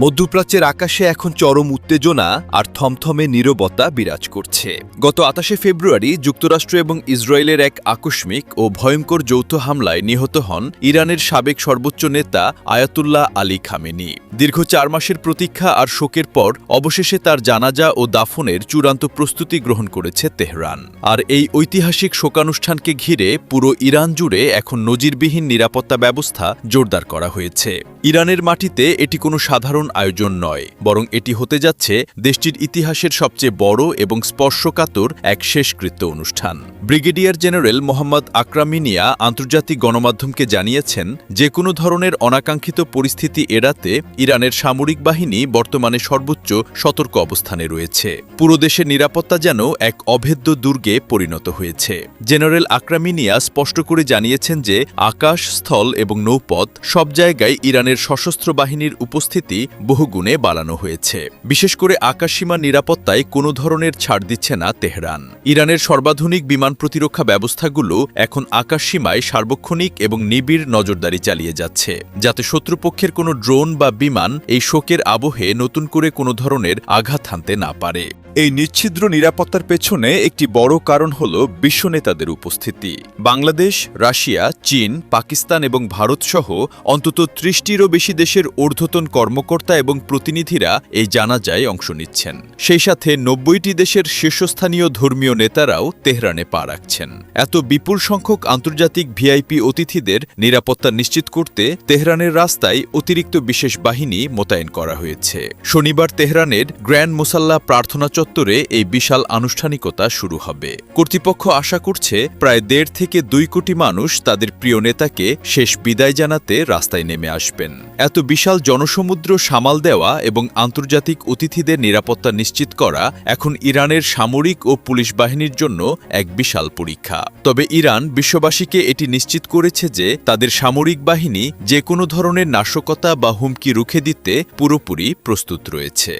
মধ্যপ্রাচ্যের আকাশে এখন চরম উত্তেজনা আর থমথমে নীরবতা বিরাজ করছে। গত ২৮শে ফেব্রুয়ারি যুক্তরাষ্ট্র এবং ইসরায়েলের এক আকস্মিক ও ভয়ঙ্কর যৌথ হামলায় নিহত হন ইরানের সাবেক সর্বোচ্চ নেতা আয়াতুল্লাহ আলী খামেনি। দীর্ঘ ৪ মাসের প্রতীক্ষা আর শোকের পর অবশেষে তার জানাজা ও দাফনের চূড়ান্ত প্রস্তুতি গ্রহণ করেছে তেহরান। আর এই ঐতিহাসিক শোকানুষ্ঠানকে ঘিরে পুরো ইরান জুড়ে এখন নজিরবিহীন নিরাপত্তা ব্যবস্থা জোরদার করা হয়েছে। ইরানের মাটিতে এটি কোনো সাধারণ আয়োজন নয়, বরং এটি হতে যাচ্ছে দেশটির ইতিহাসের সবচেয়ে বড় এবং স্পর্শকাতর এক শেষকৃত্য অনুষ্ঠান। ব্রিগেডিয়ার জেনারেল মোহাম্মদ আকরাম মিনিয়া আন্তর্জাতিক গণমাধ্যমকে জানিয়েছেন, যে কোনো ধরনের অনাকাঙ্ক্ষিত পরিস্থিতি এড়াতে ইরানের সামরিক বাহিনী বর্তমানে সর্বোচ্চ সতর্ক অবস্থানে রয়েছে। পুরো দেশের নিরাপত্তা যেন এক অভেদ্য দুর্গে পরিণত হয়েছে। জেনারেল আকরাম মিনিয়া স্পষ্ট করে জানিয়েছেন যে আকাশ, স্থল এবং নৌপথ সব জায়গায় ইরানের সশস্ত্র বাহিনীর উপস্থিতি বহুগুণে বাড়ানো হয়েছে। বিশেষ করে আকাশসীমা নিরাপত্তায় কোনো ধরনের ছাড় দিচ্ছে না তেহরান। ইরানের সর্বাধুনিক বিমান প্রতিরক্ষা ব্যবস্থাগুলো এখন আকাশসীমায় সার্বক্ষণিক এবং নিবিড় নজরদারি চালিয়ে যাচ্ছে, যাতে শত্রুপক্ষের কোনো ড্রোন বা বিমান এই শোকের আবহে নতুন করে কোনো ধরনের আঘাত হানতে না পারে। এই নিচ্ছিদ্র নিরাপত্তার পেছনে একটি বড় কারণ হল বিশ্ব নেতাদের উপস্থিতি। বাংলাদেশ, রাশিয়া, চীন, পাকিস্তান এবং ভারতসহ অন্তত ৩০টিরও বেশি দেশের ঊর্ধ্বতন কর্মকর্তা এবং প্রতিনিধিরা এই জানাজায় অংশ নিচ্ছেন। সেই সাথে ৯০টি দেশের শীর্ষস্থানীয় ধর্মীয় নেতারাও তেহরানে পা রাখছেন। এত বিপুল সংখ্যক আন্তর্জাতিক ভিআইপি অতিথিদের নিরাপত্তা নিশ্চিত করতে তেহরানের রাস্তায় অতিরিক্ত বিশেষ বাহিনী মোতায়েন করা হয়েছে। শনিবার তেহরানের গ্র্যান্ড মুসাল্লা প্রার্থনা চত্বরে এই বিশাল আনুষ্ঠানিকতা শুরু হবে। কর্তৃপক্ষ আশা করছে প্রায় ১.৫ থেকে ২ কোটি মানুষ তাদের প্রিয় নেতাকে শেষ বিদায় জানাতে রাস্তায় নেমে আসবেন। এত বিশাল জনসমুদ্র সামাল দেওয়া এবং আন্তর্জাতিক অতিথিদের নিরাপত্তা নিশ্চিত করা এখন ইরানের সামরিক ও পুলিশ বাহিনীর জন্য এক বিশাল পরীক্ষা। তবে ইরান বিশ্ববাসীকে এটি নিশ্চিত করেছে যে তাদের সামরিক বাহিনী যে কোনো ধরনের নাশকতা বা হুমকি রুখে দিতে পুরোপুরি প্রস্তুত রয়েছে।